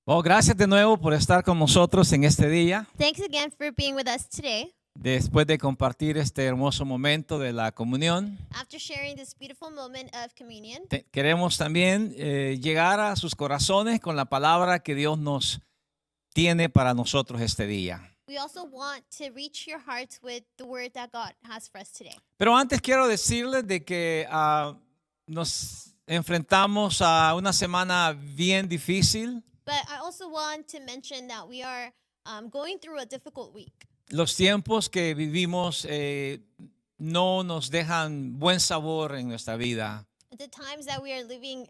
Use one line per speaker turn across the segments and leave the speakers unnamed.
Well, gracias de nuevo por estar con nosotros en este día,
Thanks again for being with us today.
después de compartir este hermoso momento de la comunión.
After sharing this beautiful moment of communion,
Queremos también llegar a sus corazones con la palabra que Dios nos tiene para nosotros este día.
we also want to reach your hearts with the word that God has for us today.
Pero antes quiero decirles de que nos enfrentamos a una semana bien difícil.
But I also want to mention that we are going through a difficult week.
Los tiempos que vivimos no nos dejan buen sabor en nuestra vida.
The times that we are living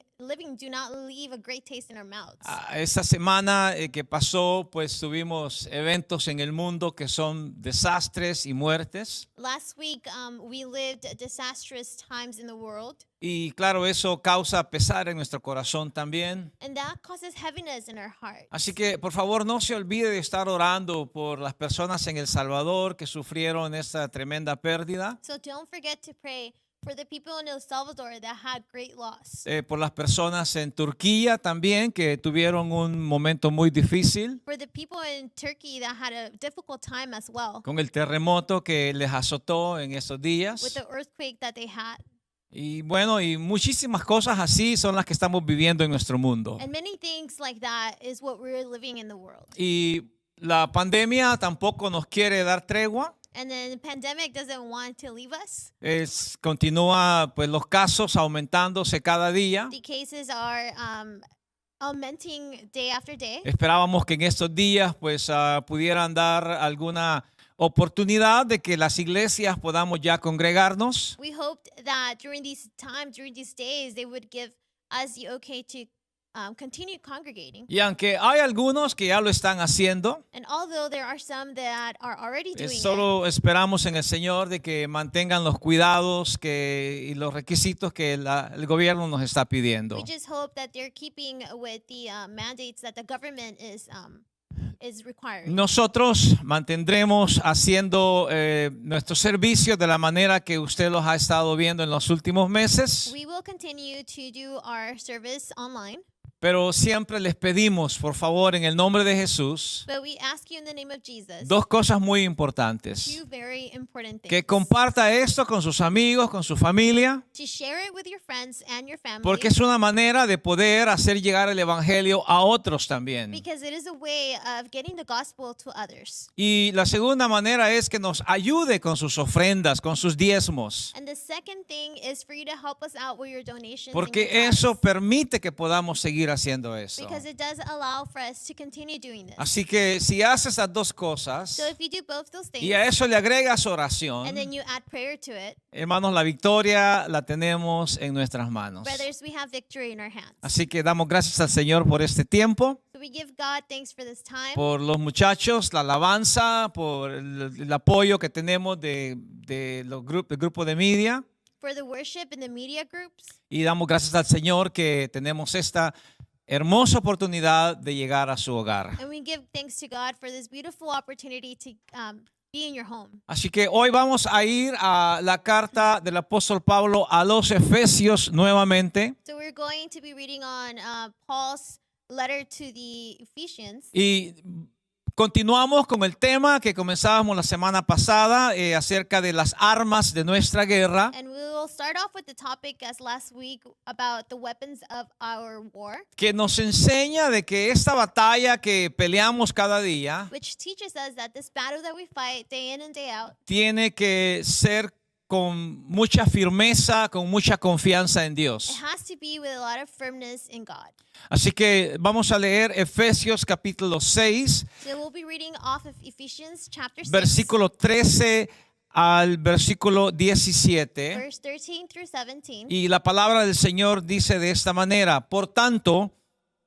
do not leave a great taste in our mouths.
Esta semana que pasó, pues tuvimos eventos en el mundo que son desastres y muertes.
Last week, we lived disastrous times in the world,
Y claro, eso causa pesar en nuestro corazón también.
and that causes heaviness in our heart.
Así que, por favor, no se olvide de estar orando por las personas en El Salvador que sufrieron esta tremenda pérdida.
So don't forget to pray for the people in El Salvador that had great loss.
Por las personas en Turquía también que tuvieron un momento muy difícil
For the people in Turkey that had a difficult time as well
con el terremoto que les azotó en esos
with
días.
the earthquake that they had.
Y bueno, y muchísimas cosas así son las que estamos viviendo en nuestro mundo.
And many things like that is what we're living in the world.
Y la pandemia tampoco nos quiere dar tregua.
And then the pandemic doesn't want to leave us.
Continúa pues los casos aumentándose cada día.
The cases are augmenting day after day.
Esperábamos que en estos días pues pudieran dar alguna oportunidad de que las iglesias podamos ya congregarnos.
We hoped that during these times, during these days, they would give us the okay to continue congregating.
Y aunque hay algunos que ya lo están haciendo,
And although there are some that are already doing it,
solo esperamos en el Señor de que mantengan los cuidados y los requisitos que el gobierno nos está pidiendo.
we just hope that they're keeping with the mandates that the government is requiring.
Nosotros mantendremos haciendo nuestro servicio de la manera que usted los ha estado viendo en los últimos meses,
We will continue to do our service online,
pero siempre les pedimos, por favor, en el nombre de Jesús,
but we ask you in the name of Jesus
dos cosas muy importantes.
two very important things.
Que comparta esto con sus amigos, con su familia,
To share it with your friends and your family,
porque es una manera de poder hacer llegar el evangelio a otros también.
because it is a way of getting the gospel to others.
Y la segunda manera es que nos ayude con sus ofrendas, con sus diezmos,
And the second thing is for you to help us out with your donations and
porque
your tithes,
eso permite que podamos seguir haciendo eso.
because it does allow for us to continue doing this.
Así que si haces esas dos cosas
So if you do both those things,
y a eso le agregas oración,
and then you add prayer to it,
hermanos, la victoria la tenemos en nuestras manos.
brothers, we have victory in our hands.
Así que damos gracias al Señor por este tiempo,
So we give God thanks for this time,
por los muchachos, la alabanza, por el apoyo que tenemos del grupo de media.
for the worship and the media groups.
Y damos gracias al Señor que tenemos esta hermosa oportunidad de llegar a su hogar.
And we give thanks to God for this beautiful opportunity to be in your home.
Así que hoy vamos a ir a la carta del apóstol Pablo a los Efesios nuevamente.
So we're going to be reading on Paul's letter to the Ephesians.
Y continuamos con el tema que comenzábamos la semana pasada acerca de las armas de nuestra guerra,
And we will start off with the topic as last week about the weapons of our war,
que nos enseña de que esta batalla que peleamos cada día
which teaches us that this battle that we fight day in and day out
tiene que ser con mucha firmeza, con mucha confianza en
it
Dios.
has to be with a lot of firmness in God.
Así que vamos a leer Efesios capítulo 6,
So we'll be reading off of Ephesians chapter 6,
versículo 13 al versículo 17.
verse 13 through 17.
Y la palabra del Señor dice de esta manera: por tanto,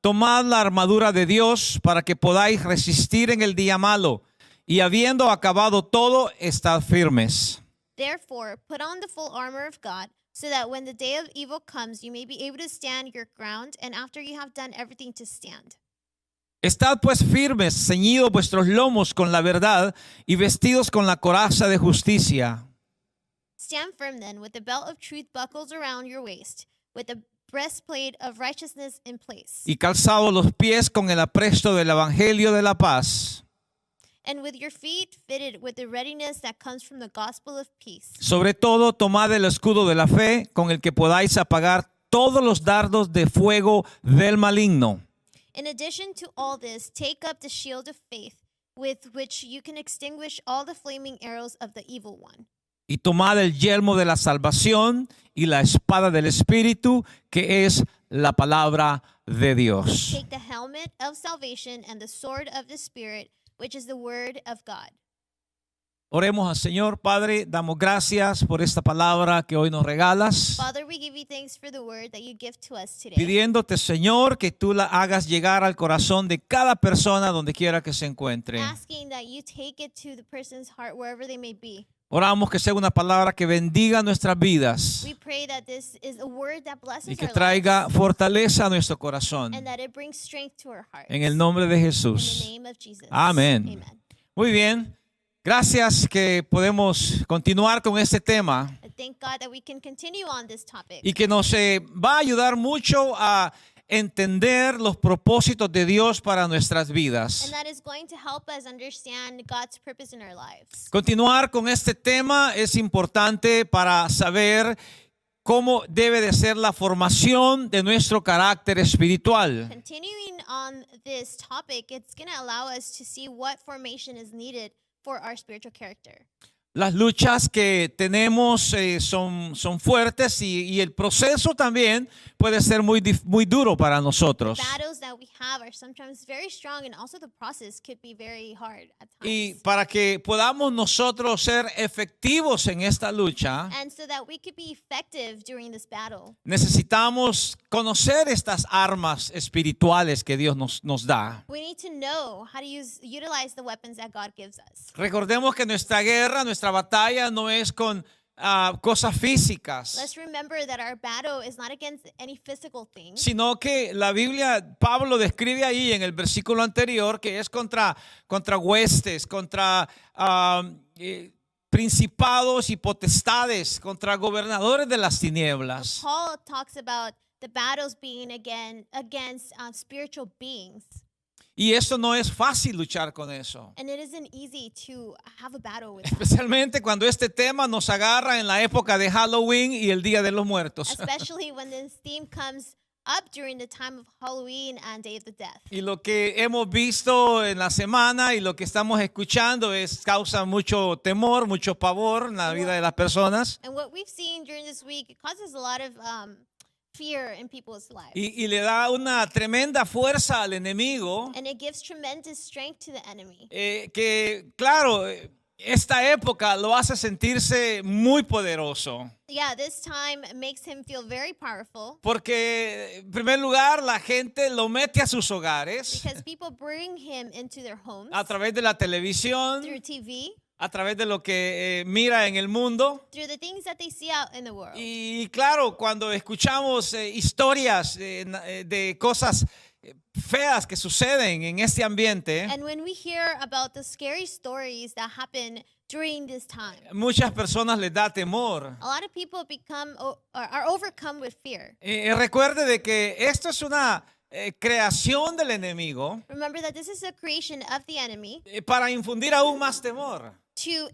tomad la armadura de Dios para que podáis resistir en el día malo, y habiendo acabado todo, estad firmes.
Therefore, put on the full armor of God, so that when the day of evil comes, you may be able to stand your ground, and after you have done everything to stand.
Estad pues firmes, ceñidos vuestros lomos con la verdad y vestidos con la coraza de justicia.
Stand firm then, with the belt of truth buckled around your waist, with the breastplate of righteousness in place,
y calzados los pies con el apresto del evangelio de la paz.
and with your feet fitted with the readiness that comes from the gospel of peace.
Sobre todo, tomad el escudo de la fe con el que podáis apagar todos los dardos de fuego del maligno.
In addition to all this, take up the shield of faith, with which you can extinguish all the flaming arrows of the evil one.
Y tomad el yelmo de la salvación y la espada del Espíritu, que es la palabra de Dios.
Take the helmet of salvation and the sword of the Spirit, which is the word of God.
Oremos al Señor. Padre, damos gracias por esta palabra que hoy nos regalas,
Father, we give you thanks for the word that you give to us today.
pidiéndote, Señor, que tú la hagas llegar al corazón de cada persona donde quiera que se encuentre.
Asking that you take it to the person's heart wherever they may be.
Oramos que sea una palabra que bendiga nuestras vidas
We pray that this is a word that blesses
y que
our
traiga
lives
fortaleza a nuestro corazón.
and that it brings strength to our hearts.
En el nombre de
In
Jesús.
the name of Jesus.
Amén.
Amen.
Muy bien. Gracias que podemos continuar con este tema
I thank God that we can continue on this topic.
y que nos va a ayudar mucho a entender los propósitos de Dios para nuestras vidas.
And that is going to help us understand God's purpose in our lives.
Continuar con este tema es importante para saber cómo debe de ser la formación de nuestro carácter espiritual.
Continuing on this topic, it's going to allow us to see what formation is needed for our spiritual character.
Las luchas que tenemos son fuertes y el proceso también puede ser muy duro para nosotros.
Battles that we have are sometimes very strong, and also the process could be very hard at
Y
times.
para que podamos nosotros ser efectivos en esta lucha,
And so that we could be effective during this battle,
necesitamos conocer estas armas espirituales que Dios nos da.
we need to know how to utilize the weapons that God gives us.
Recordemos que nuestra guerra, nuestra batalla no es con cosas físicas,
Let's remember that our battle is not against any physical things,
sino que la Biblia, Pablo describe ahí en el versículo anterior que es contra huestes, contra principados y potestades, contra gobernadores de las tinieblas.
Paul talks about the battles being against spiritual beings.
Y eso no es fácil luchar con eso.
And it isn't easy to have a battle with that.
Especialmente cuando este tema nos agarra en la época de Halloween y el Día de los Muertos.
Especially when this theme comes up during the time of Halloween and Day of the Death.
Y lo que hemos visto en la semana y lo que estamos escuchando causa mucho temor, mucho pavor en la vida de las personas.
And what we've seen during this week, it causes a lot of fear in people's lives.
Y le da una tremenda fuerza al enemigo.
And it gives tremendous strength to the enemy.
Que claro, esta época lo hace sentirse muy poderoso.
Yeah, this time makes him feel very powerful
Porque en primer lugar la gente lo mete a sus hogares
because people bring him into their homes
a través de la televisión,
through TV,
a través de lo que mira en el mundo.
through the things that they see out in the world.
Y claro, cuando escuchamos historias de cosas feas que suceden en este ambiente,
And when we hear about the scary stories that happen during this time,
muchas personas les da temor.
a lot of people are overcome with fear.
Recuerde de que esto es una creación del enemigo
Remember that this is a creation of the enemy
para infundir aún más temor.
to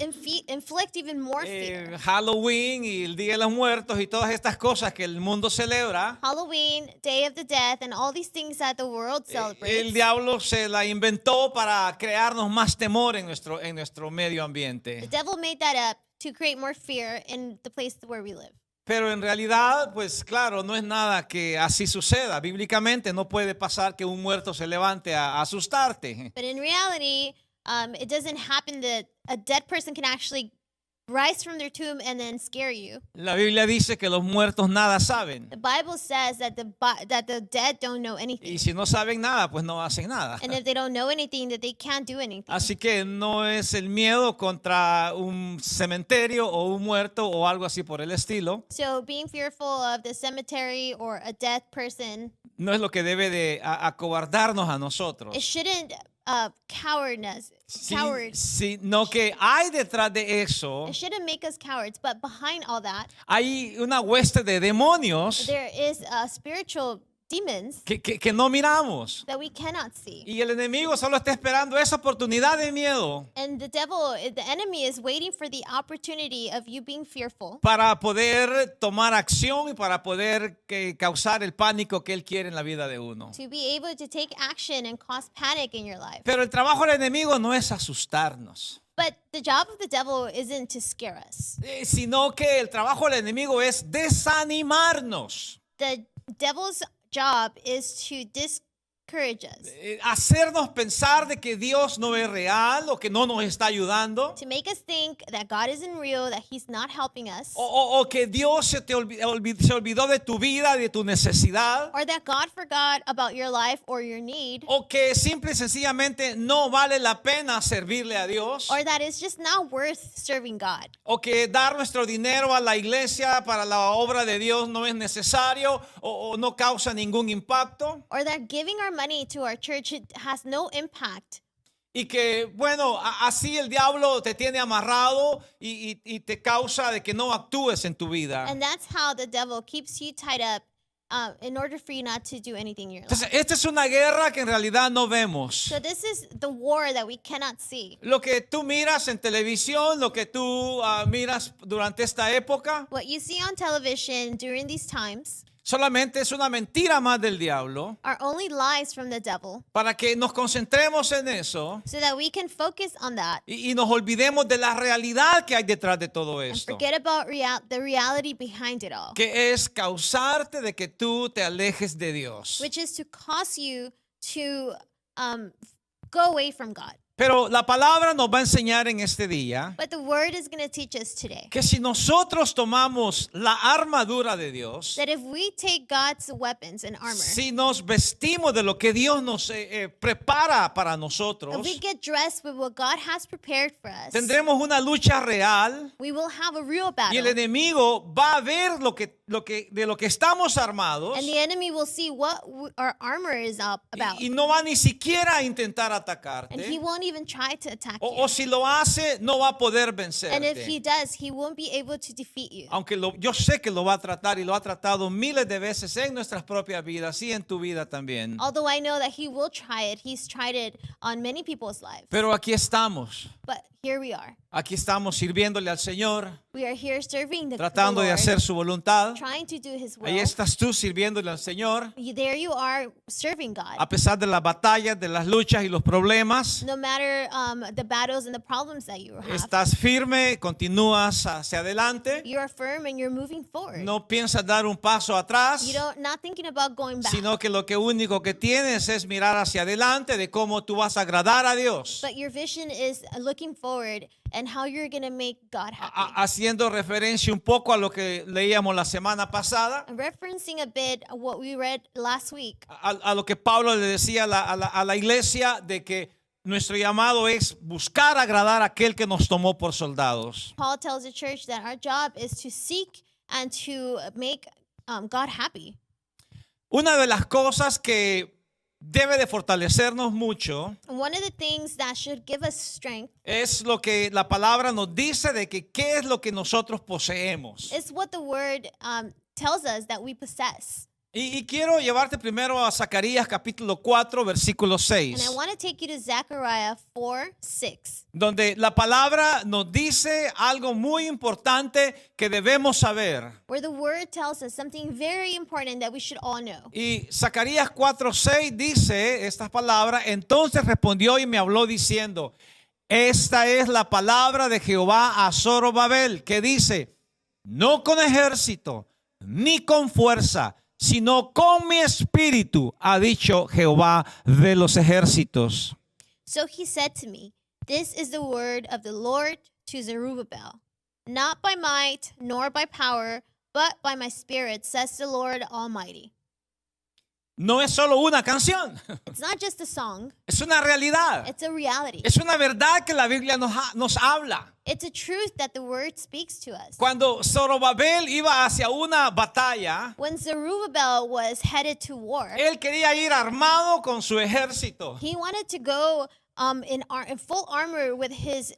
inflict even more fear.
Halloween y el Día de los Muertos y todas estas cosas que el mundo celebra,
Halloween, Day of the Death, and all these things that the world
el
celebrates.
diablo se la inventó para crearnos más temor en nuestro medio
The
ambiente.
devil made that up to create more fear in the place where we live.
Pero en realidad, pues claro, no es nada que así suceda. Bíblicamente no puede pasar que un muerto se levante a asustarte.
But in reality, it doesn't happen that a dead person can actually rise from their tomb and then scare you.
La Biblia dice que los muertos nada saben.
The Bible says that the dead don't know anything.
Y si no saben nada, pues no hacen nada.
And if they don't know anything, that they can't do anything.
Así que no es el miedo contra un cementerio o un muerto o algo así por el estilo.
So being fearful of the cemetery or a dead person,
No es lo que debe de acobardarnos a nosotros.
it shouldn't cowardness.
Sí,
Cowards.
sino que hay detrás de eso,
It shouldn't make us cowards, but behind all that,
hay una hueste de demonios
there is spiritual demons
que no miramos.
that we cannot see.
Y el enemigo solo está esperando esa oportunidad de miedo
And the enemy is waiting for the opportunity of you being fearful
para poder tomar acción y para poder causar el pánico que él quiere en la vida de uno.
to be able to take action and cause panic in your life.
Pero el trabajo del enemigo no es asustarnos,
But the job of the devil isn't to scare us.
sino que el trabajo del enemigo es desanimarnos,
The devil's job is to discourage us,
hacernos pensar de que Dios no es real o que no nos está ayudando.
to make us think that God isn't real, that he's not helping us,
O que Dios se olvidó de tu vida, de tu necesidad.
or that God forgot about your life or your need,
O que simple y sencillamente no vale la pena servirle a Dios.
or that it's just not worth serving God,
O que dar nuestro dinero a la iglesia para la obra de Dios no es necesario o no causa ningún impacto.
or that giving our money to our church it has no impact.
Y que, bueno, así el diablo te tiene amarrado y te causa de que no actúes en tu vida.
And that's how the devil keeps you tied up in order for you not to do anything in your life.
Entonces, esta es una guerra que en realidad no vemos.
So this is the war that we cannot see.
Lo que tú miras en televisión, lo que tú miras durante esta época,
What you see on television during these times
solamente es una mentira más del diablo
are only lies from the devil
para que nos concentremos en eso
so that we can focus on that
y nos olvidemos de la realidad que hay detrás de todo
and
esto,
forget about the reality behind it all,
que es causarte de que tú te alejes de Dios.
which is to cause you to go away from God.
Pero la palabra nos va a enseñar en este día
But the word is going to teach us today
que si nosotros tomamos la armadura de Dios,
that if we take God's weapons and armor,
si nos vestimos de lo que Dios nos prepara para
if
nosotros,
we get dressed with what God has prepared for us,
tendremos una lucha real
we will have a real
y el
battle.
enemigo va a ver de lo que estamos armados
And the enemy will see what our armor is about.
y no va ni siquiera a intentar
And he
atacarte.
won't even try to attack you.
O si lo hace, no va a poder
And if he
vencerte.
does, he won't be able to defeat you.
Aunque yo sé que lo va a tratar y lo ha tratado miles de veces en nuestras propias vidas y en tu vida también.
Although I know that he will try it, he's tried it on many people's lives.
Pero aquí estamos.
But here we are.
Aquí estamos sirviéndole al Señor,
We are here serving the
tratando de
Lord,
hacer su voluntad.
trying to do his will.
Ahí estás tú sirviéndole al Señor,
There you are serving God.
a pesar de las batallas, de las luchas y los problemas.
No matter the battles and the problems that you have,
Estás firme, continúas hacia adelante.
you are firm and you're moving forward.
No piensas dar un paso atrás,
Not thinking about going back.
sino que lo único que tienes es mirar hacia adelante de cómo tú vas a agradar a Dios.
But your vision is looking forward and how you're going to make God happy.
Haciendo referencia un poco a lo que leíamos la semana pasada,
Referencing a bit what we read last week,
a lo que Pablo le decía a la iglesia de que nuestro llamado es buscar agradar a aquel que nos tomó por soldados.
Paul tells the church that our job is to seek and to make God happy.
Una de las cosas que debe de fortalecernos mucho
And one of the things that should give us strength
es lo que la palabra nos dice de que qué es lo que nosotros poseemos.
is what the word tells us that we possess.
Y quiero llevarte primero a Zacarías capítulo 4, versículo
And
6,
I want to take you to Zechariah 4:6,
donde la palabra nos dice algo muy importante que debemos saber.
where the word tells us something very important that we should all know.
Y Zacarías 4:6 dice estas palabras: entonces respondió y me habló diciendo, esta es la palabra de Jehová a Zorobabel, que dice, no con ejército ni con fuerza, sino con mi espíritu, ha dicho Jehová de los ejércitos.
So he said to me, this is the word of the Lord to Zerubbabel. Not by might nor by power, but by my spirit, says the Lord Almighty.
no es solo una canción,
It's not just a song,
es una realidad.
it's a reality.
Es una verdad que la Biblia nos habla.
It's a truth that the word speaks to us.
Cuando Zorobabel iba hacia una batalla,
When Zerubbabel was headed to war,
él quería ir armado con su ejército.
he wanted to go in full armor with his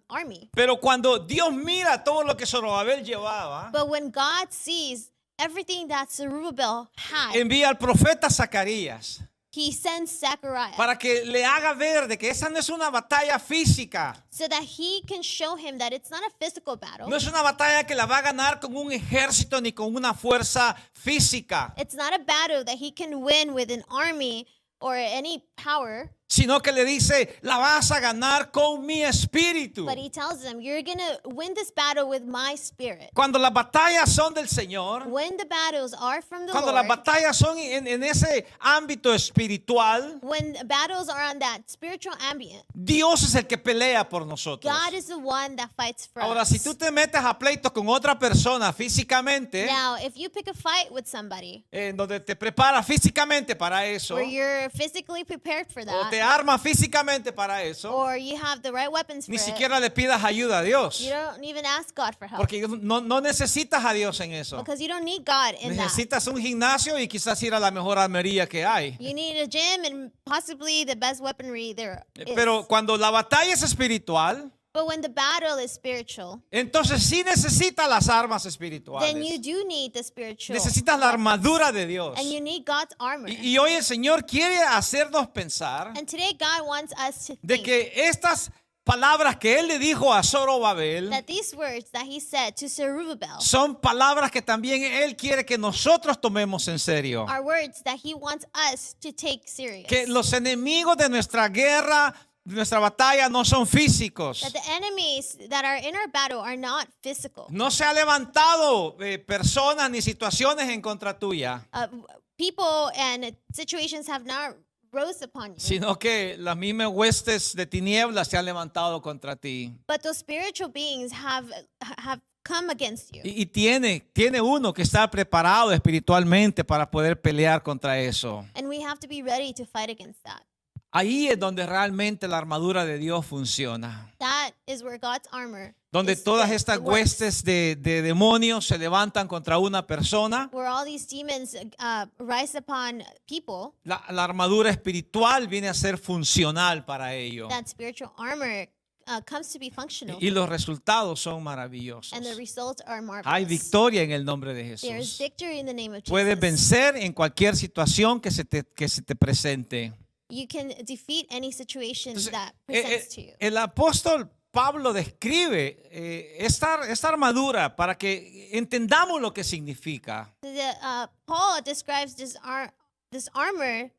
army.
Pero cuando Dios mira todo lo que Zorobabel llevaba,
But when God sees everything that Zerubbabel had,
envía al profeta Zacarías
he sends Zechariah
para que le haga ver de que esa no es una batalla física.
so that he can show him that it's not a physical battle.
No es una batalla que la va a ganar con un ejército ni con una fuerza física,
It's not a battle that he can win with an army or any power,
sino que le dice, la vas a ganar con mi espíritu.
but he tells them, you're going to win this battle with my spirit.
Cuando las batallas son del Señor,
When the battles are from the
cuando las
Lord,
batallas son en ese ámbito espiritual,
when battles are on that spiritual ambient,
Dios es el que pelea por nosotros.
God is the one that fights for
Ahora,
us.
si tú te metes a pleito con otra persona físicamente,
Now, if you pick a fight with somebody
en donde te preparas físicamente para eso,
where you're physically prepared for
o te
that,
armas físicamente para eso,
or you have the right weapons for
ni
it,
siquiera le pidas ayuda a Dios,
you don't even ask God for help
porque no necesitas a Dios en eso.
because you don't need God in that.
Necesitas un gimnasio y quizás ir a la mejor armería que hay.
You need a gym and possibly the best weaponry there is.
Pero cuando la batalla es espiritual,
But when the battle is spiritual,
entonces sí necesitas las armas
then you
espirituales.
do need the spiritual.
Necesitas la armadura de Dios.
And you need God's armor.
Y hoy el Señor quiere hacernos pensar
And today God wants us to
de
think
que estas palabras que Él le dijo a Zorobabel
that these words that he said to Zerubbabel
son palabras que también Él quiere que nosotros tomemos en serio.
are words that he wants us to take serious.
Que los enemigos de nuestra guerra, de nuestra batalla, no son físicos.
That the enemies that are in our battle are not physical.
No se ha levantado personas ni situaciones en contra tuya,
People and situations have not rose upon you.
sino que las mismas huestes de tinieblas se han levantado contra ti.
But those spiritual beings have come against you.
Y tiene uno que estar preparado espiritualmente para poder pelear contra eso.
And we have to be ready to fight against that.
Ahí es donde realmente la armadura de Dios funciona.
That is where God's armor
Donde
is,
todas estas
it works.
huestes de demonios se levantan contra una persona.
Where all these demons rise upon people,
La armadura espiritual viene a ser funcional para ello.
that spiritual armor comes to be functional.
Y los resultados son maravillosos.
And the results are marvelous.
Hay victoria en el nombre de
There is
Jesús.
victory in the name of
Puedes
Jesus.
vencer en cualquier situación que se te presente.
You can defeat any situation
Entonces,
that presents to you.
el apóstol Pablo describe esta armadura para que entendamos lo que significa.
Paul describes this armor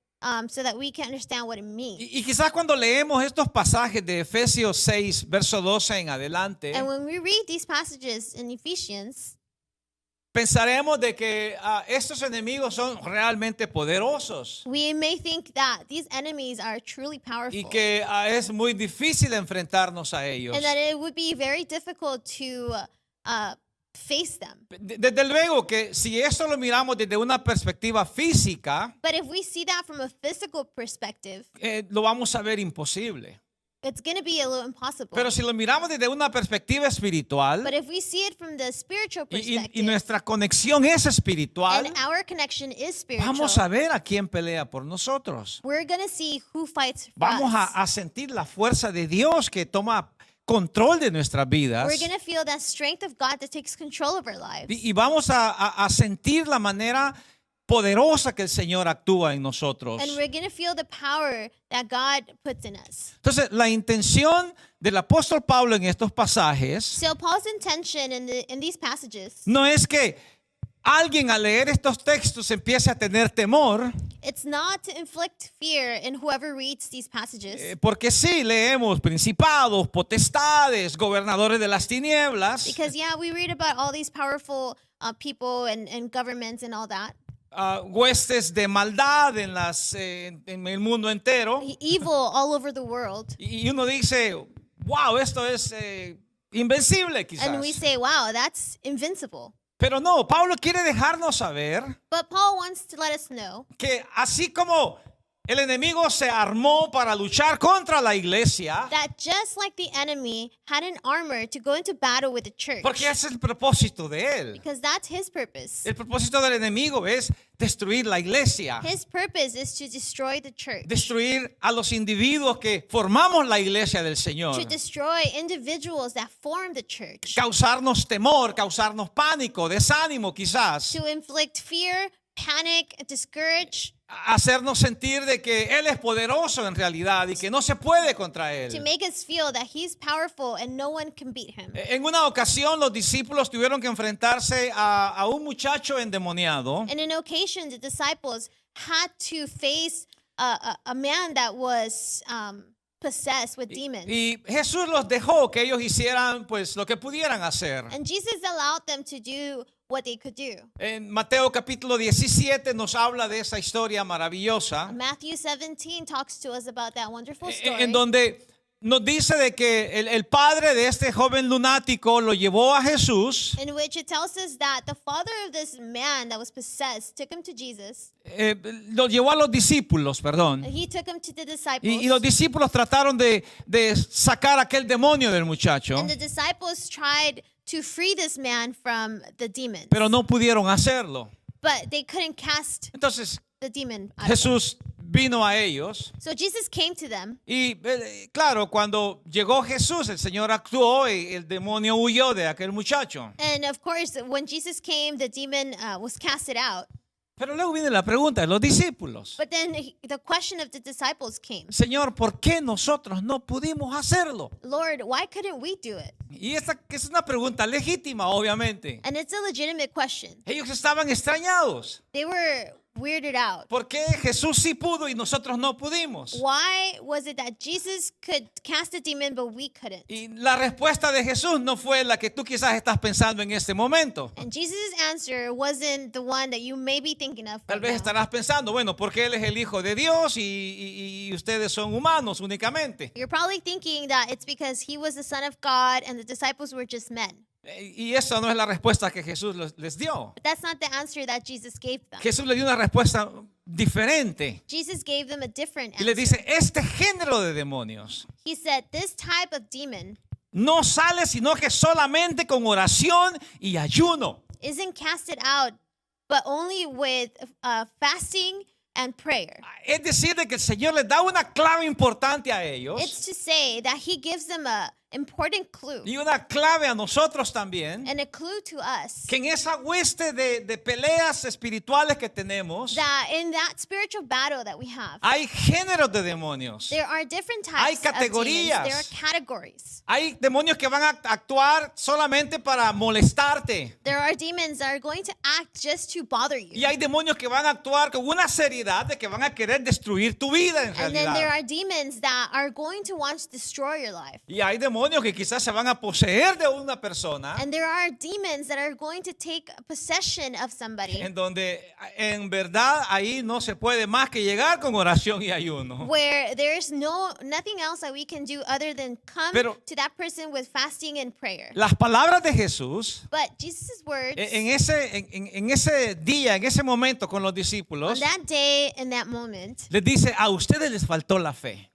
so that we can understand what it means.
Y quizás cuando leemos estos pasajes de Efesios 6, verso 12 en adelante,
And when we read these passages in Ephesians,
pensaremos de que estos enemigos son realmente poderosos
we may think that these enemies are truly powerful.
y que es muy difícil enfrentarnos a ellos.
And that it would be very difficult to face them.
Desde luego que si esto lo miramos desde una perspectiva física,
But if we see that from a physical perspective,
lo vamos a ver imposible.
it's going to be a little impossible.
Pero si lo miramos desde una perspectiva espiritual
But if we see it from the spiritual perspective,
y nuestra conexión es espiritual,
and our connection is spiritual,
vamos a ver a quién pelea por nosotros.
we're going to see who fights for
Vamos
us.
a sentir la fuerza de Dios que toma control de nuestras vidas
We're going to feel that strength of God that takes control of our lives.
y vamos a sentir la manera poderosa que el Señor actúa en nosotros.
And we're going to feel the power that God puts in us.
Entonces, la intención del apóstol Pablo en estos pasajes
So Paul's intention in these passages,
no es que alguien al leer estos textos empiece a tener temor,
it's not to inflict fear in whoever reads these passages.
porque sí leemos principados, potestades, gobernadores de las tinieblas,
Because, yeah, we read about all these powerful people and governments and all that.
huestes de maldad en el mundo entero,
Evil all over the world.
y uno dice, wow, esto es invencible quizás.
And we say, wow, that's invincible.
Pero no, Pablo quiere dejarnos saber
But Paul wants to let us know
que así como el enemigo se armó para luchar contra la iglesia,
that just like the enemy had an armor to go into battle with the church,
porque ese es el propósito de él.
because that's his purpose.
El propósito del enemigo es destruir la iglesia,
His purpose is to destroy the church,
destruir a los individuos que formamos la iglesia del Señor,
to destroy individuals that form the church,
causarnos temor, causarnos pánico, desánimo quizás,
to inflict fear, panic, discourage,
hacernos sentir de que Él es poderoso en realidad y que no se puede contra
to
Él.
make us feel that he's powerful and no one can beat him.
En una ocasión los discípulos tuvieron que enfrentarse a un muchacho endemoniado.
And in occasion, the disciples had to face a man that was possessed with demons.
Y Jesús los dejó que ellos hicieran pues lo que pudieran hacer.
And Jesus allowed them to do what they could do.
En Mateo capítulo 17 nos habla de esa historia maravillosa,
Matthew 17 talks to us about that wonderful story.
en donde nos dice de que el padre de este joven lunático lo llevó a Jesús,
in which it tells us that the father of this man that was possessed took him to Jesus.
lo llevó a los discípulos, perdón.
He took him to the disciples.
Y los discípulos trataron de sacar aquel demonio del muchacho,
And the disciples tried to free this man from the demons.
pero no pudieron hacerlo.
But they couldn't cast
Entonces
the demon out of him.
Jesús vino a ellos.
So Jesus came to them.
Y claro, cuando llegó Jesús, el Señor actuó y el demonio huyó de aquel muchacho.
And of course, when Jesus came, the demon was casted out.
Pero luego viene la pregunta de los discípulos.
But then the question of the disciples came.
Señor, ¿por qué nosotros no pudimos hacerlo?
Lord, why couldn't we do it?
Y esta que es una pregunta legítima, obviamente.
And it's a legitimate question.
Ellos estaban extrañados.
They were weirded out.
¿Por qué Jesús sí pudo y nosotros no pudimos?
Why was it that Jesus could cast a demon but we couldn't?
Y la respuesta de Jesús no fue la que tú quizás estás pensando en este momento.
And Jesus' answer wasn't the one that you may be thinking of
Tal
right
vez
now.
estarás pensando, bueno, porque Él es el Hijo de Dios y ustedes son humanos únicamente.
You're probably thinking that it's because he was the Son of God and the disciples were just men.
Y esa no es la respuesta que Jesús les dio.
But that's not the answer that Jesus gave them.
Jesús le dio una respuesta diferente.
Jesus gave them a different
Y le
answer.
dice, este género de demonios
He said, this type of demon
no sale sino que solamente con oración y ayuno.
isn't casted out, but only with fasting and prayer.
Es decir, de que el Señor les da una clave importante a ellos
It's to say that he gives them a important clue
y una clave a nosotros también,
and a clue to us
que en esa hueste de peleas espirituales que tenemos,
that in that spiritual battle that we have,
hay géneros de demonios.
there are different
Hay
types of demons.
categorías.
There are categories.
Hay demonios que van a actuar solamente para molestarte.
There are demons that are going to act just to bother you.
Y hay demonios que van a actuar con una seriedad de que van a querer destruir tu vida en
And then there
realidad.
are demons that are going to want to destroy your life.
Y hay demonios que quizás se van a poseer de una persona
And there are demons that are going to take possession of somebody,
en donde en verdad ahí no se puede más que llegar con oración y ayuno.
where there's nothing else that we can do other than come
Pero-
to that person with fasting and prayer.
Las palabras de Jesús
But Jesus' words
en ese día, en ese momento con los
on
discípulos,
that day, in that moment,
les dice, a ustedes les faltó la fe.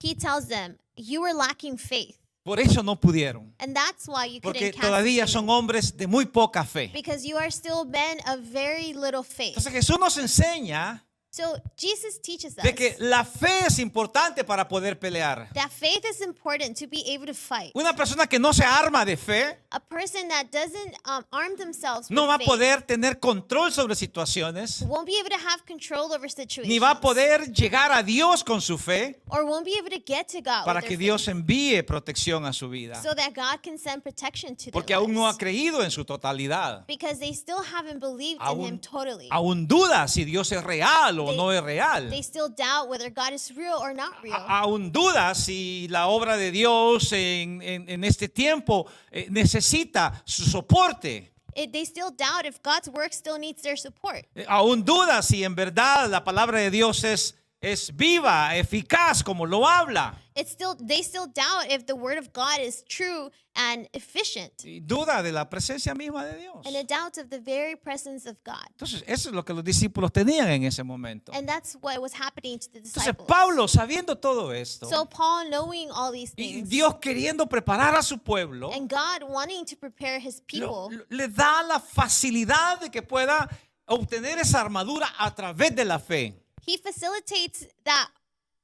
he tells them, you were lacking faith.
Por eso no pudieron.
And that's why you
Porque
couldn't cast
todavía
the
son
demon.
hombres de muy poca fe.
Because you are still men of very little faith.
Entonces Jesús nos enseña
So Jesus teaches us
de que la fe es importante para poder pelear.
that faith is important to be able to fight.
Una persona que no se arma de fe
A person that doesn't arm themselves
no
with
va a
faith
poder tener control sobre situaciones,
won't be able to have control over situations,
ni va a poder llegar a Dios con su fe
or won't be able to get to God
para
with
que
their
Dios envíe protección a su vida.
faith, so that God can send protection to
Porque
their
aún no ha
lives.
creído en su totalidad.
Because they still haven't believed in Him totally.
Aún duda si Dios es real o no es real.
They still doubt whether God is real or not real.
Aún duda si la obra de Dios en este tiempo necesita su soporte.
They still doubt if God's work still needs their support.
Aún duda si en verdad la palabra de Dios es es viva, eficaz como lo habla.
They still doubt if the word of God is true and efficient.
Y duda de la presencia misma de Dios.
And a doubt of the very presence of God.
Entonces, eso es lo que los discípulos tenían en ese momento.
And that's what was happening to the
Entonces,
disciples.
Pablo, sabiendo todo esto,
So Paul, knowing all these
y
things,
Dios queriendo preparar a su pueblo,
and God wanting to prepare his people,
le da la facilidad de que pueda obtener esa armadura a través de la fe.
he facilitates that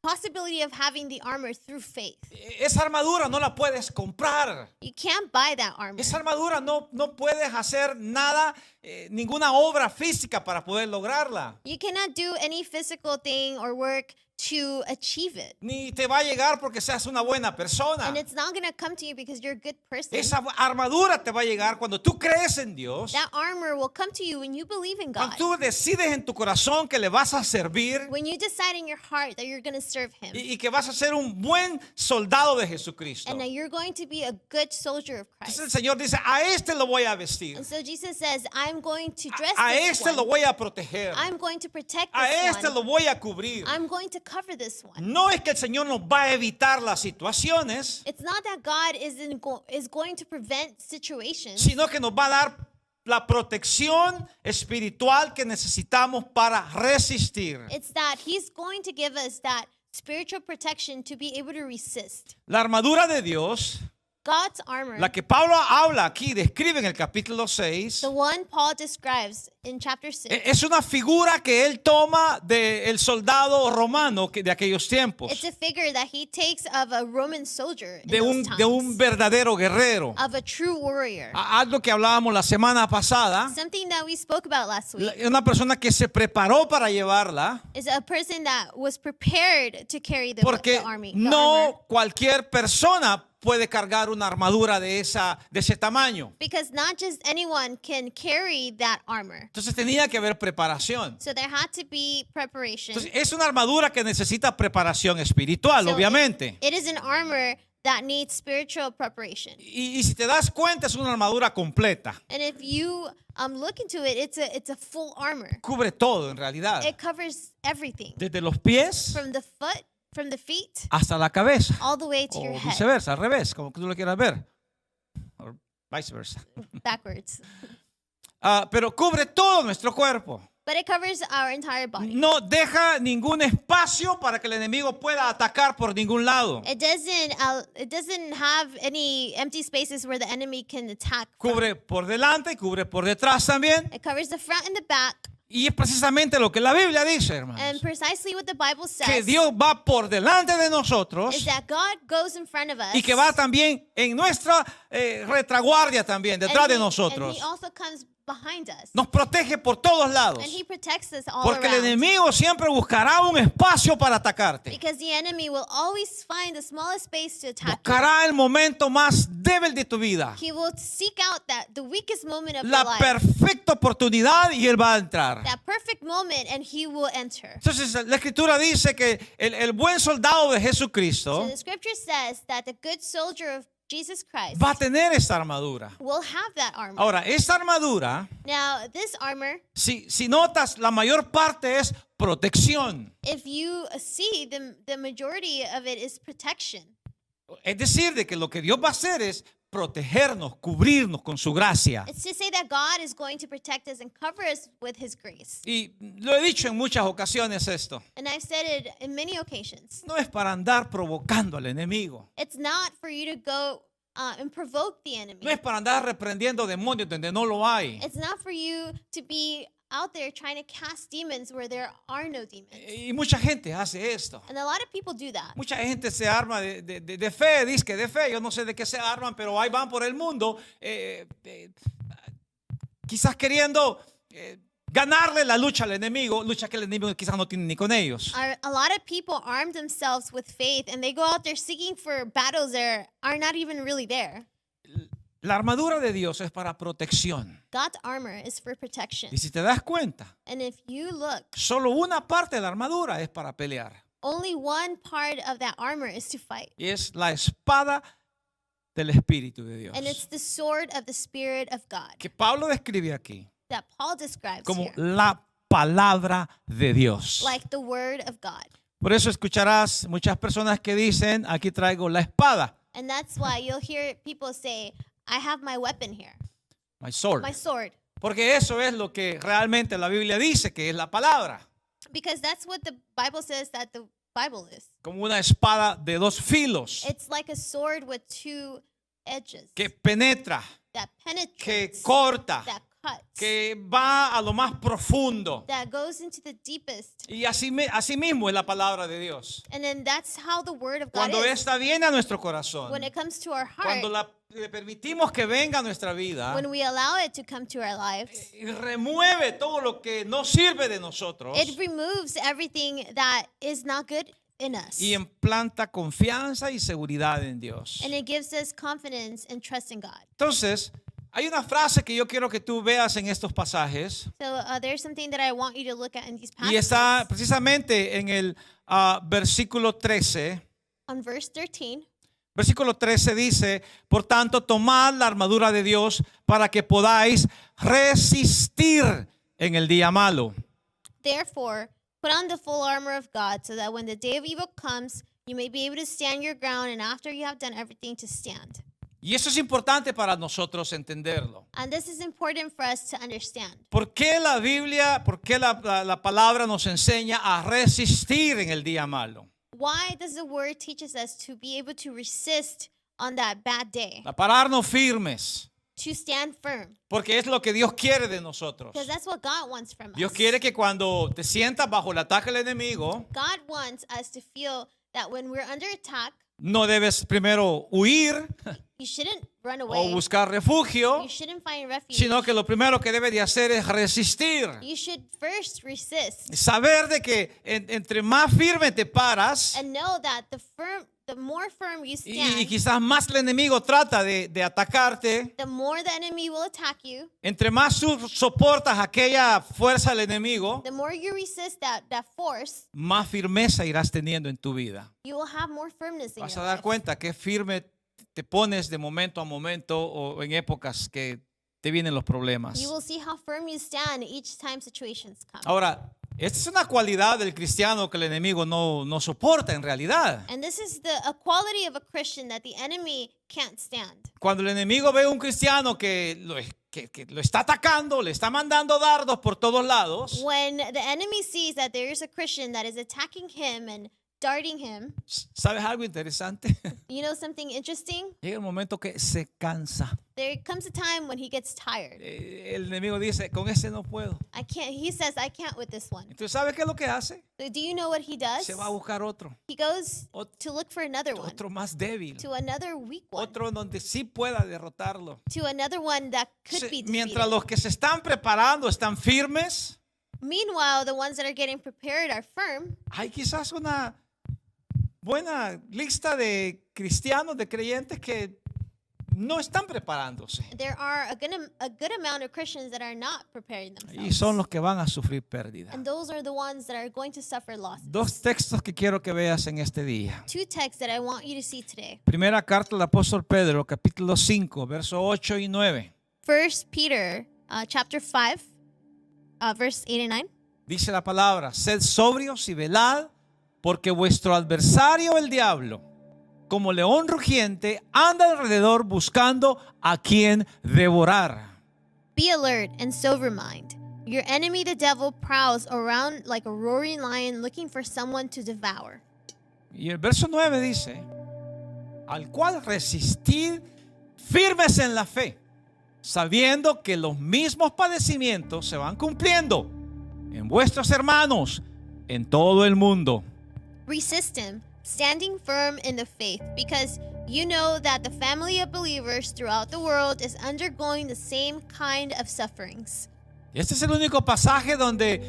possibility of having the armor through faith.
Esa armadura no la puedes comprar.
You can't buy that armor.
Esa armadura no puedes hacer nada, ninguna obra física para poder lograrla.
You cannot do any physical thing or work to achieve it.
Ni te va a llegar porque seas una buena persona.
And it's not going to come to you because you're a good person.
Esa armadura te va a llegar cuando tú crees en Dios.
That armor will come to you when you believe in God.
Cuando tú decides en tu corazón que le vas a servir
When you decide in your heart that you're going to serve him.
y que vas a ser un buen soldado de Jesucristo.
And that you're going to be a good soldier of Christ.
Entonces el Señor dice, a este lo voy a vestir.
And so Jesus says, I'm going to dress
A
this
este lo
one.
voy a proteger.
I'm going to protect
A
this
este
one.
lo voy a cubrir.
I'm going to cover this one.
No es que el Señor nos va a evitar las situaciones,
It's not that God is going to prevent situations,
sino que nos va a dar la protección espiritual que necesitamos para resistir.
it's that he's going to give us that spiritual protection to be able to resist.
La armadura de Dios,
God's armor,
la que Pablo habla aquí, describe en el capítulo 6,
the one Paul describes in chapter 6,
es una figura que él toma del soldado romano de aquellos tiempos,
it's a figure that he takes of a Roman soldier in
de
those
de un
times,
verdadero guerrero.
of a true warrior.
Algo que hablábamos la semana pasada,
Something that we spoke about last week
una persona que se preparó para llevarla,
is a person that was prepared to carry the
porque
army. The armor.
no cualquier persona puede cargar una armadura de ese tamaño.
Because not just anyone can carry that armor.
Entonces tenía que haber preparación.
So there had to be preparation.
Entonces es una armadura que necesita preparación espiritual,
So
obviamente.
it is an armor that needs spiritual preparation.
Y si te das cuenta, es una armadura completa.
And if you look into it, it's a full armor.
Cubre todo en realidad.
It covers everything.
Desde los pies
From the feet
hasta la cabeza.
all the way to
O
your head.
viceversa, al revés, como tú lo quieras ver. O viceversa.
Backwards.
Pero cubre todo nuestro cuerpo.
But it covers our entire body.
No deja ningún espacio para que el enemigo pueda atacar por ningún lado.
It doesn't have any empty spaces where the enemy can attack from.
Cubre por delante y cubre por detrás también.
It covers the front and the back.
Y es precisamente lo que la Biblia dice,
And
hermanos.
precisely what the Bible
Que
says
Dios va por delante de nosotros
is that God goes in front of us.
y que va también en nuestra retaguardia también, detrás de
And
nosotros.
he also comes behind us.
Nos protege por todos lados.
And he protects us all
Porque el
around.
enemigo siempre buscará un espacio para atacarte.
Because the enemy will always find the smallest space to attack you.
Buscará el momento más débil de tu vida.
He will seek out the weakest moment of
La
your life.
perfecta oportunidad y él va a entrar.
That perfect moment, and he will enter.
Entonces la escritura dice que el buen soldado de Jesucristo
So the scripture says that the good soldier of Jesus Christ
va a tener esta armadura.
will have that armor.
Ahora, esta armadura,
Now, this armor,
si notas, la mayor parte es protección.
if you see, the majority of it is protection.
Es decir, de que lo que Dios va a hacer es protegernos, cubrirnos con su gracia.
It's to say that God is going to protect us and cover us with his grace.
Y lo he dicho en muchas ocasiones esto.
And I've said it in many occasions.
No es para andar provocando al enemigo.
It's not for you to go and provoke the enemy.
No es para andar reprendiendo demonios donde no lo hay.
It's not for you to be out there trying to cast demons where there are no demons.
Y mucha gente hace esto.
And a lot of people do that.
Mucha gente se arma de fe, dice que de fe, yo no sé de qué se arman, pero ahí van por el mundo, quizás queriendo ganarle la lucha al enemigo, lucha que el enemigo quizás no tiene ni con ellos.
A lot of people arm themselves with faith and they go out there seeking for battles that are not even really there.
La armadura de Dios es para protección.
God's armor is for protection.
Y si te das cuenta,
And if you look,
solo una parte de la armadura es para pelear.
only one part of that armor is to fight.
Y es la espada del Espíritu de Dios.
And it's the sword of the Spirit of God
Que Pablo describe aquí
that Paul describes
como
here,
la palabra de Dios.
like the word of God.
Por eso escucharás muchas personas que dicen, aquí traigo la espada,
And that's why you'll hear people say, I have my weapon here,
my sword.
my sword.
Porque eso es lo que realmente la Biblia dice, que es la palabra.
Because that's what the Bible says that the Bible is.
Como una espada de dos filos
It's like a sword with two edges
que penetra,
that
que
penetrates,
corta,
that cuts,
que va a lo más profundo.
that goes into the deepest.
Y así mismo es la palabra de Dios.
And then that's how the word of God
Cuando
is.
esta viene a nuestro corazón,
When it comes to our heart,
cuando le permitimos que venga a nuestra vida
when we allow it to come to our lives,
y remueve todo lo que no sirve de nosotros
it removes everything that is not good in us.
y implanta confianza y seguridad en Dios.
And it gives us confidence and trust in God.
Entonces, hay una frase que yo quiero que tú veas en estos pasajes
So there's something that I want you to look at in these
y
passages.
está precisamente en el versículo 13.
On verse 13,
Versículo 13 dice, por tanto, tomad la armadura de Dios para que podáis resistir en el día malo.
therefore, put on the full armor of God, so that when the day of evil comes, you may be able to stand your ground, and after you have done everything, to stand.
Y eso es importante para nosotros entenderlo.
And this is important for us to understand.
¿Por qué la Biblia, por qué la palabra nos enseña a resistir en el día malo?
Why does the word teaches us to be able to resist on that bad day,
A pararnos firmes,
to stand firm?
porque es lo que Dios quiere de nosotros.
Because that's what God wants from
Dios
us.
quiere que cuando te sientas bajo el ataque del enemigo,
God wants us to feel that when we're under attack,
no debes primero huir
you shouldn't run
o
away.
buscar refugio,
You shouldn't find refuge.
sino que lo primero que debes de hacer es resistir.
You should first resist
Saber de que entre más firme te paras
and know that the more firm you
y
stand,
quizás más el enemigo trata de atacarte,
the more the enemy will attack you.
entre más soportas aquella fuerza del enemigo,
The more you resist that force,
más firmeza irás teniendo en tu vida.
you will have more firmness in
Vas a
your
dar
life.
cuenta que firme te pones de momento a momento o en épocas que te vienen los problemas.
You will see how firm you stand each time situations come.
Ahora, esta es una cualidad del cristiano que el enemigo no soporta en realidad.
And this is a quality of a Christian that the enemy can't stand.
Cuando el enemigo ve a un cristiano que lo está atacando, le está mandando dardos por todos lados,
When the enemy sees that there is a Christian that is attacking him and darting him,
¿sabes algo interesante?
you know something interesting?
Llega el momento que se cansa.
There comes a time when he gets tired.
El enemigo dice, con ese no puedo.
He says, I can't with this one.
Entonces, ¿sabes qué es lo que hace?
So do you know what he does?
Se va a buscar otro.
He goes
Ot-
to look for another one,
Otro más débil.
to another weak one,
Otro donde sí pueda derrotarlo.
to another one that could be
Mientras
defeated.
los que se están preparando están firmes,
Meanwhile, the ones that are getting prepared are firm.
hay quizás una buena lista de cristianos, de creyentes que no están preparándose.
There are a good amount of Christians that are not preparing
Y
themselves.
son los que van a sufrir pérdida.
And those are the ones that are going to suffer loss.
Dos textos que quiero que veas en este día.
Two texts that I want you to see today.
Primera carta del apóstol Pedro, capítulo 5, versos 8 y 9.
1 Peter chapter 5, verse 8 and 9.
Dice la palabra, sed sobrios y velad, porque vuestro adversario el diablo, como león rugiente, anda alrededor buscando a quien devorar.
Be alert and sober mind. Your enemy, the devil, prowls around like a roaring lion looking for someone to devour.
Y el verso 9 dice, al cual resistid firmes en la fe, sabiendo que los mismos padecimientos se van cumpliendo en vuestros hermanos en todo el mundo.
Resist him, standing firm in the faith, because you know that the family of believers throughout the world is undergoing the same kind of sufferings.
Este es el único pasaje donde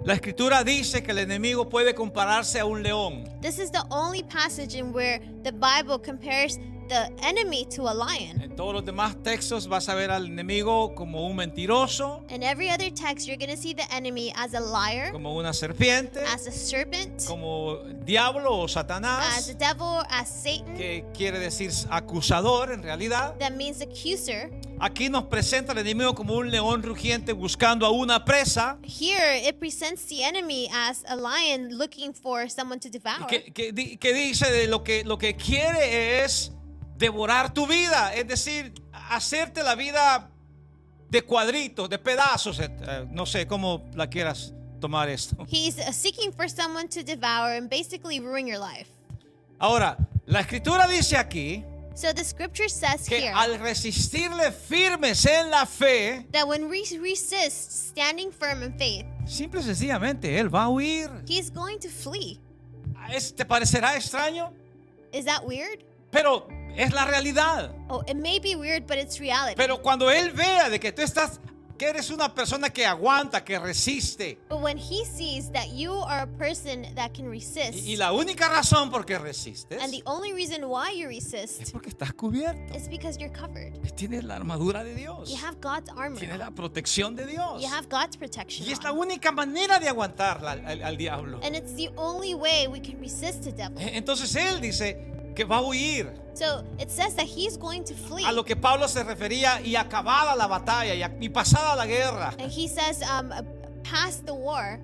la escritura dice que el enemigo puede compararse a un león.
This is the only passage in where the Bible compares the enemy to a lion.
En todos los demás textos vas a ver al enemigo como un mentiroso,
In every other text, you're going to see the enemy as a liar,
como una serpiente,
as a serpent,
como diablo o
as
Satanás,
a devil, as Satan.
que quiere decir acusador en realidad.
That means accuser.
Aquí nos presenta al enemigo como un león rugiente buscando a una presa.
Here, it presents the enemy as a lion looking for someone to devour.
Que dice de lo que quiere es devorar tu vida, es decir, hacerte la vida de cuadritos, de pedazos, no sé cómo la quieras tomar esto.
He's seeking for someone to devour and basically ruin your life.
Ahora, la escritura dice aquí
So the scripture says
que
here
al resistirle firmes en la fe,
that when we resist standing firm in faith,
simple y sencillamente él va a huir.
he's going to flee.
¿Te parecerá extraño?
Is that weird?
Pero es la realidad.
Oh, it may be weird, but it's reality.
Pero cuando él vea de que que eres una persona que aguanta, que resiste,
But when he sees that you are a person that can resist,
y la única razón por qué resistes
and the only reason why you
es
resist
porque estás cubierto.
is because you're covered.
Tienes la armadura de Dios.
You have God's armor.
Tienes la protección de Dios.
You have God's protection.
Y es la
on.
única manera de aguantar al diablo.
And it's the only way we can resist the devil.
Entonces él dice que va a huir.
So it says that he's going to flee.
A lo que Pablo se refería, y acabada la batalla y pasada la guerra,
And he says, past the war,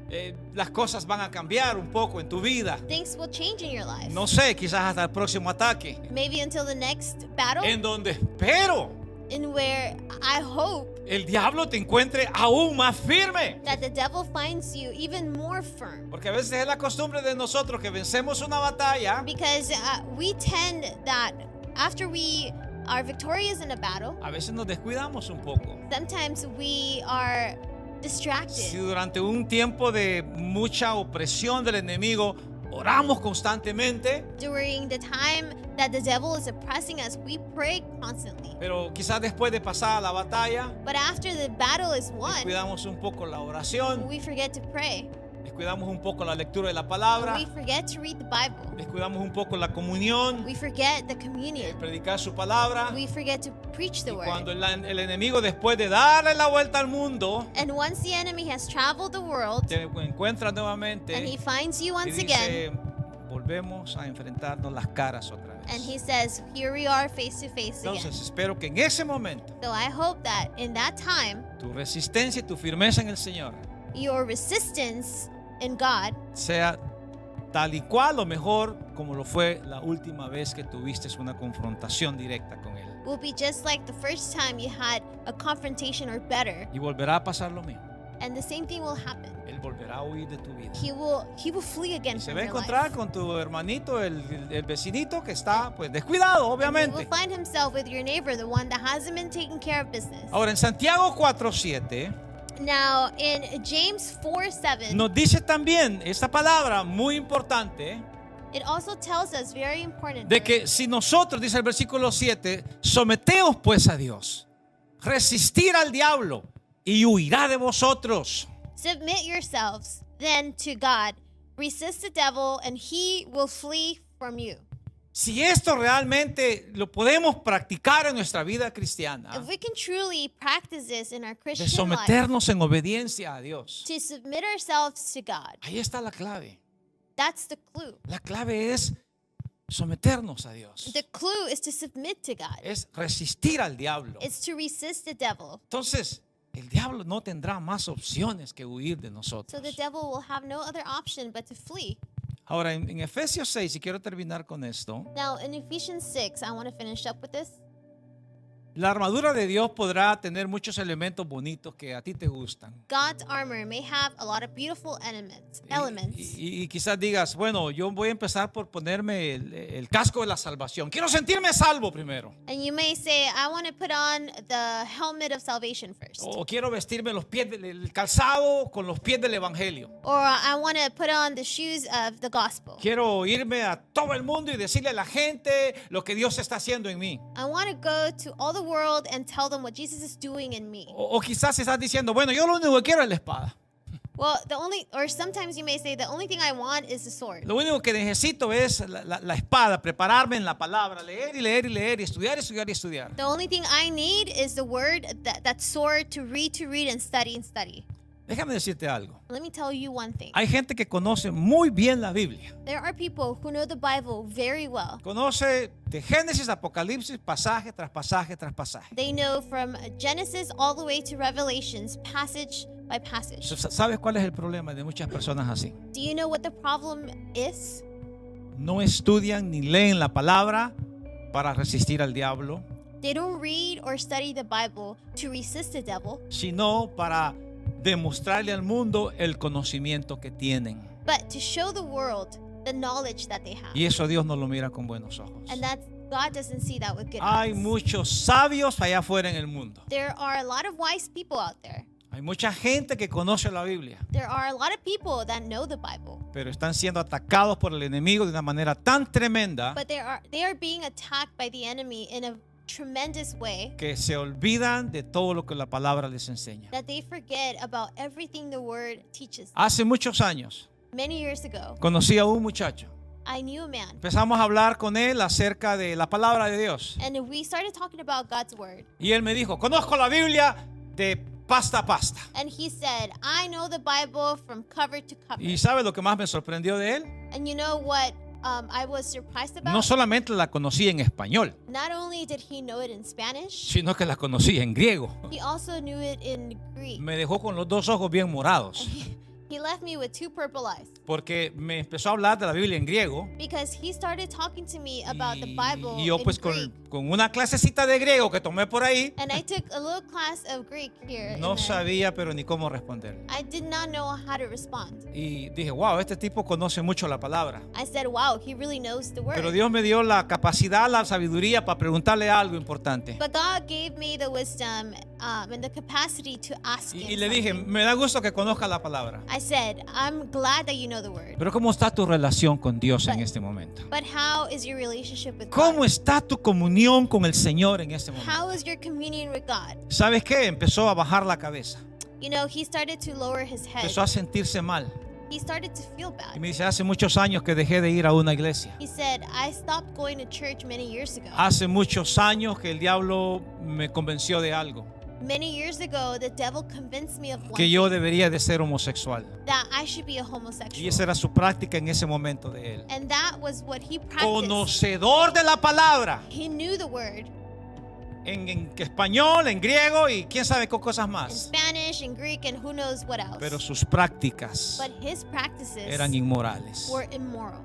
las cosas van a cambiar un poco en tu vida.
things will change in your life.
No sé, quizás hasta el próximo ataque.
Maybe until the next battle,
En donde espero
in where I hope
el diablo te encuentre aún más firme.
that the devil finds you even more firm.
Porque a veces es la costumbre de nosotros que vencemos una batalla,
Because we tend that after we are victorious in a battle,
a veces nos descuidamos un poco.
sometimes we are
Si
distracted.
durante un tiempo de mucha opresión del enemigo oramos constantemente,
During the time that the devil is oppressing us, we pray constantly.
pero quizás después de pasar la batalla,
But after the battle is won,
descuidamos un poco la oración,
we forget to pray.
descuidamos un poco la lectura de la palabra,
We forget to read the Bible.
descuidamos un poco la comunión,
We forget the communion.
predicar su palabra.
We forget to preach the
Y cuando
word.
el enemigo, después de darle la vuelta al mundo,
And once the enemy has traveled the world
te encuentra
and he
nuevamente
finds you
y
once again,
dice, volvemos a enfrentarnos las caras otra
and he
vez.
says, here we are face to face again.
Entonces espero que en ese momento
So I hope that in that time,
tu resistencia y tu firmeza en el Señor
your resistance in God
sea tal y cual o mejor como lo fue la última vez que tuviste una confrontación directa con Él.
will be just like the first time you had a confrontation or better.
Y volverá a pasar lo mismo.
And the same thing will happen.
Él volverá a huir de tu vida.
He will flee again
Y se
from
va a
your
encontrar
life.
con tu hermanito, el vecinito que está pues descuidado,
He will
obviamente.
find himself with your neighbor, the one that hasn't been taking care of business.
Ahora en Santiago 4:7
Now, in James 4:7,
nos dice también esta palabra muy importante
it also tells us very important
de que si nosotros, dice el versículo 7, someteos pues a Dios, resistir al diablo y huirá de vosotros.
submit yourselves then to God, resist the devil, and he will flee from you.
Si esto realmente lo podemos practicar en nuestra vida cristiana,
If we can truly practice this in our
de
Christian life,
someternos en obediencia a Dios,
to submit ourselves to God,
ahí está la clave.
that's the clue.
La clave es someternos a Dios,
The clue is to submit to God.
es resistir al diablo.
It's to resist the devil.
Entonces, el diablo no tendrá más opciones que huir de
So
nosotros.
the devil will have no other option but to flee.
Ahora, en Efesios 6, y quiero terminar con esto,
Now, in Ephesians 6, I want to finish up with this.
la armadura de Dios podrá tener muchos elementos bonitos que a ti te gustan.
God's armor may have a lot of beautiful elements.
Y quizás digas, bueno, yo voy a empezar por ponerme el casco de la salvación. Quiero sentirme salvo primero.
And you may say, I want to put on the helmet of salvation first.
O quiero vestirme los pies el calzado con los pies del evangelio.
Or I want to put on the shoes of the gospel.
Quiero irme a todo el mundo y decirle a la gente lo que Dios está haciendo en mí.
I want to go to all the world and tell them what Jesus is doing in me.
O quizás estás diciendo, bueno, yo lo único que quiero es la espada.
Well, sometimes you may say, the only thing I want is the sword.
Lo único que necesito es la espada, prepararme en la palabra, leer y leer y leer y estudiar y estudiar y estudiar.
The only thing I need is the word, that sword to read and study and study.
Déjame decirte algo.
Let me tell you one thing.
Hay gente que conoce muy bien la Biblia.
There are people who know the Bible very well.
Conoce de Génesis, Apocalipsis, pasaje tras pasaje tras pasaje.
They know from Genesis all the way to Revelations, passage by passage.
¿Sabes cuál es el problema de muchas personas así?
Do you know what the problem is?
No estudian ni leen la palabra para resistir al diablo,
They don't read or study the Bible to resist the devil,
sino para demostrarle al mundo el conocimiento que tienen.
but to show the world the knowledge that they have.
Y eso Dios no lo mira con buenos ojos.
And that God doesn't see that with good
Hay
eyes.
muchos sabios allá afuera en el mundo.
There are a lot of wise people out there.
Hay mucha gente que conoce la Biblia,
There are a lot of people that know the Bible,
pero están siendo atacados por el enemigo de una manera tan tremenda
but they are being attacked by the enemy in a tremendous way
que se olvidan de todo lo que la palabra les enseña.
that they forget about everything the word teaches.
Hace muchos años
Many years ago,
conocí a un muchacho.
I knew a man,
Empezamos a hablar con él acerca de la palabra de Dios.
and we started talking about God's word.
Y él me dijo, conozco la Biblia de pasta a pasta.
And he said, I know the Bible from cover to cover.
¿Y sabe lo que más me sorprendió de él?
And you know what I was surprised about?
No solamente la conocí en español,
Not only did he know it in Spanish,
sino que la conocí en griego.
he also knew it in Greek.
Me dejó con los dos ojos bien morados,
He left me with two purple eyes
porque me empezó a hablar de la Biblia en griego.
because he started talking to me about the Bible
Y yo
in
pues
Greek.
con una clasecita de griego que tomé por ahí,
And I took a little class of Greek here.
no
and then
sabía pero ni cómo responder.
I did not know how to respond.
Y dije, wow, este tipo conoce mucho la palabra.
I said, wow, he really knows the word.
Pero Dios me dio la capacidad, la sabiduría para preguntarle algo importante.
But God gave me the wisdom and the capacity to ask him
Y le dije,
something.
me da gusto que conozca la palabra.
I said, I'm glad that you know the word.
Pero ¿cómo está tu relación con Dios en este momento?
But how is your relationship with
¿Cómo
God?
está tu comunión con el Señor en este momento?
How is your communion with God?
¿Sabes qué? Empezó a bajar la cabeza.
You know, he started to lower his head.
Empezó a sentirse mal.
He started to feel
Y
bad.
me dice, hace muchos años que dejé de ir a una iglesia.
He said, I stopped going to church many years ago.
Hace muchos años que el diablo me convenció de algo.
Many years ago, the devil convinced me of one
Que yo debería de ser homosexual.
that I should be a
Y
homosexual.
esa era su práctica en ese momento de él.
And that was what he practiced.
Conocedor de la palabra.
He knew the word
En español, en griego y quién sabe qué cosas
in
más.
Spanish and Greek and who knows what else.
Pero sus prácticas
But his practices
eran inmorales.
were immoral.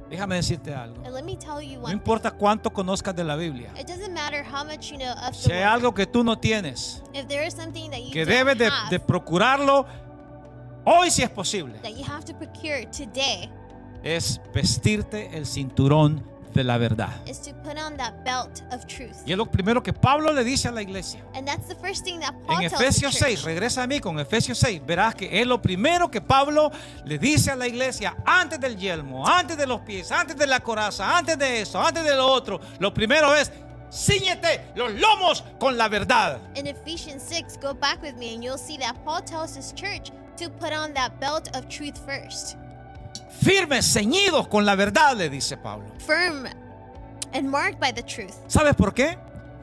Déjame decirte algo.
And let me tell you
No
one thing.
importa cuánto conozcas de la Biblia.
It doesn't matter how much you know of
Si
the
hay
word.
algo que tú no tienes,
If there is something that you
que
don't
debes de
have,
procurarlo hoy si es posible,
that you have to procure today,
es vestirte el cinturón de la verdad.
is to put on that belt of truth.
Y es lo primero que Pablo le dice a la iglesia.
And that's the first thing that Paul
En
tells the
Efesios
church.
6, regresa a mí con Efesios 6, verás que es lo primero que Pablo le dice a la iglesia antes del yelmo, antes de los pies, antes de la coraza, antes de eso, antes de lo otro. Lo primero es, cíñete los lomos con la verdad.
In Ephesians 6, go back with me and you'll see that Paul tells his church to put on that belt of truth first.
Firmes, ceñidos con la verdad, le dice Pablo.
Firm and marked by the truth.
¿Sabes por qué?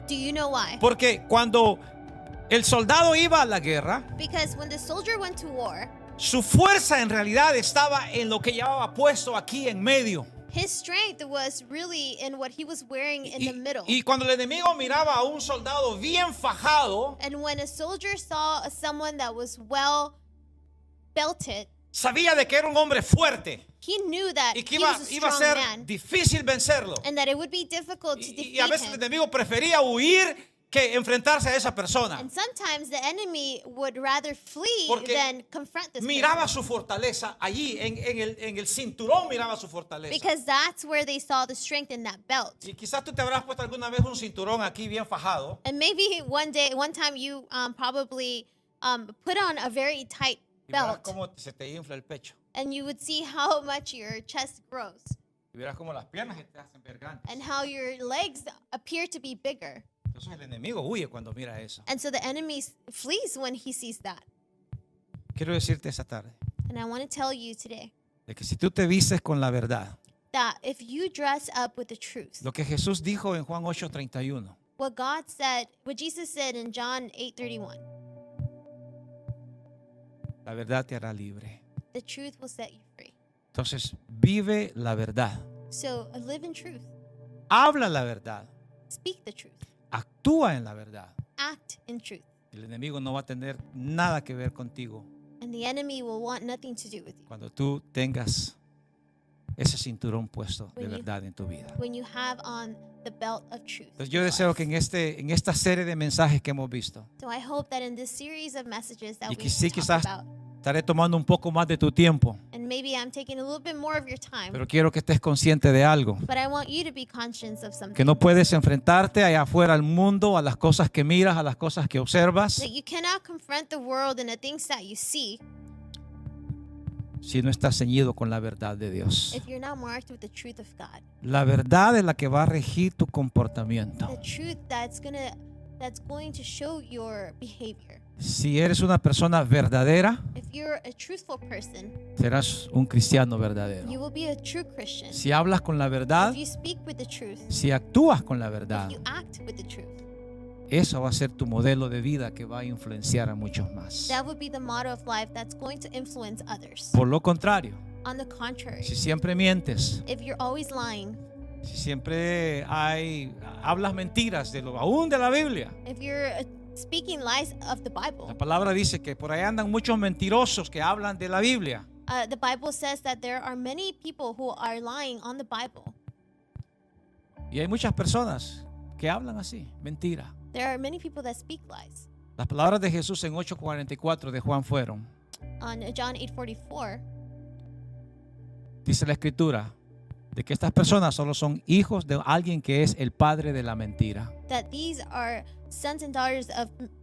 Do you know why?
Porque cuando el soldado iba a la guerra,
Because when the soldier went to war,
su fuerza en realidad estaba en lo que llevaba puesto aquí en medio.
his strength was really in what he was wearing in the middle.
Y cuando el enemigo miraba a un soldado bien fajado,
And when a soldier saw someone that was well belted,
sabía de que era un hombre fuerte
he knew that
y que
he was a
iba a
strong
ser
man
difícil vencerlo.
and that it would be difficult to
Y a
defeat
veces el
him.
enemigo prefería huir que enfrentarse a esa persona.
And sometimes the enemy would rather flee
Porque
than confront this
Miraba
person.
su fortaleza allí, en el cinturón miraba su fortaleza.
Because that's where they saw the strength in that belt.
Y quizás tú te habrás puesto alguna vez un cinturón aquí bien fajado.
And maybe one time you probably put on a very tight
Y verás
belt
cómo se te infla el pecho.
and you would see how much your chest grows
Y verás cómo las piernas se te hacen vergantes.
and how your legs appear to be bigger.
Entonces el enemigo huye cuando mira eso.
And so the enemy flees when he sees that.
Quiero decirte esta tarde
And I want to tell you today
de que si tú te vistes con la verdad,
that if you dress up with the truth,
lo que Jesús dijo en Juan 8:31,
what Jesus said in John 8:31,
la verdad te hará libre.
the truth will set you free.
Entonces, vive la verdad.
So live in truth,
Habla la verdad.
speak the truth,
Actúa en la verdad.
act in truth,
El enemigo no va a tener nada que ver contigo
and the enemy will want nothing to do with you
cuando tú tengas ese cinturón puesto de
When you-
verdad en tu vida.
when you have on the belt of truth.
Entonces
in
yo
your
deseo
life.
que en esta serie de mensajes que hemos visto,
So I hope that in this series of messages that
y
we
que sí,
talk
quizás
about,
estaré tomando un poco más de tu tiempo,
and maybe I'm taking a little bit more of your time,
pero quiero que estés consciente de algo,
but I want you to be conscious of something.
que no puedes enfrentarte allá afuera al mundo, a las cosas que miras, a las cosas que observas,
That you cannot confront the world and the things that you see
si no estás ceñido con la verdad de Dios.
if you're not marked with the truth of God.
La verdad es la que va a regir tu comportamiento.
The truth that's going to show your behavior.
Si eres una persona verdadera,
If you're a truthful person,
serás un cristiano
you
verdadero.
will be a true Christian.
Si hablas con la verdad,
If you speak with the truth,
si actúas con la verdad,
if you act with the truth,
eso va a ser tu modelo de vida que va a influenciar a muchos más.
that would be the motto of life that's going to influence others.
Por lo contrario,
On the contrary,
si siempre mientes,
if you're always lying,
si siempre hablas mentiras aún de la Biblia,
if you're speaking lies of the Bible,
la palabra dice que por ahí andan muchos mentirosos que hablan de la Biblia.
the Bible says that there are many people who are lying on the Bible.
Y hay muchas personas que hablan así, mentira.
There are many people that speak lies.
Las palabras de Jesús en 8:44 de Juan fueron,
On John 8:44,
dice la escritura, de que estas personas solo son hijos de alguien que es el padre de la mentira.
that these are sons and daughters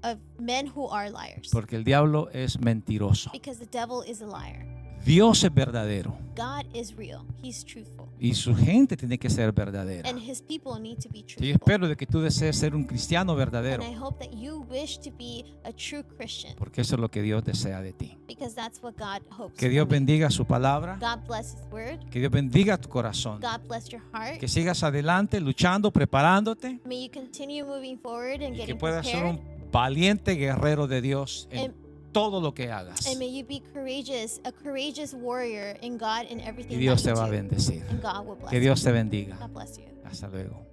of men who are liars.
Porque el diablo es mentiroso.
Because the devil is a liar.
Dios es verdadero.
God is real. He's truthful.
Y su gente tiene que ser verdadera.
And his people need to be
Y yo
truthful.
espero de que tú desees ser un cristiano
And
verdadero.
I hope that you wish to be a true Christian.
Porque eso es lo que Dios desea de ti.
Because that's what God hopes
Que
for
Dios
me.
bendiga su palabra.
God bless his word.
Que Dios bendiga tu corazón.
God bless your heart.
Que sigas adelante luchando, preparándote.
May you continue moving forward and
Y que
getting
puedas ser
prepared.
un valiente guerrero de Dios en
And-
todo lo que hagas.
And may you be courageous, a courageous warrior in God in
Y
everything
Dios
that
te
you
va a
do.
bendecir.
And God will bless
Que Dios te
you.
bendiga.
God bless you.
Hasta luego.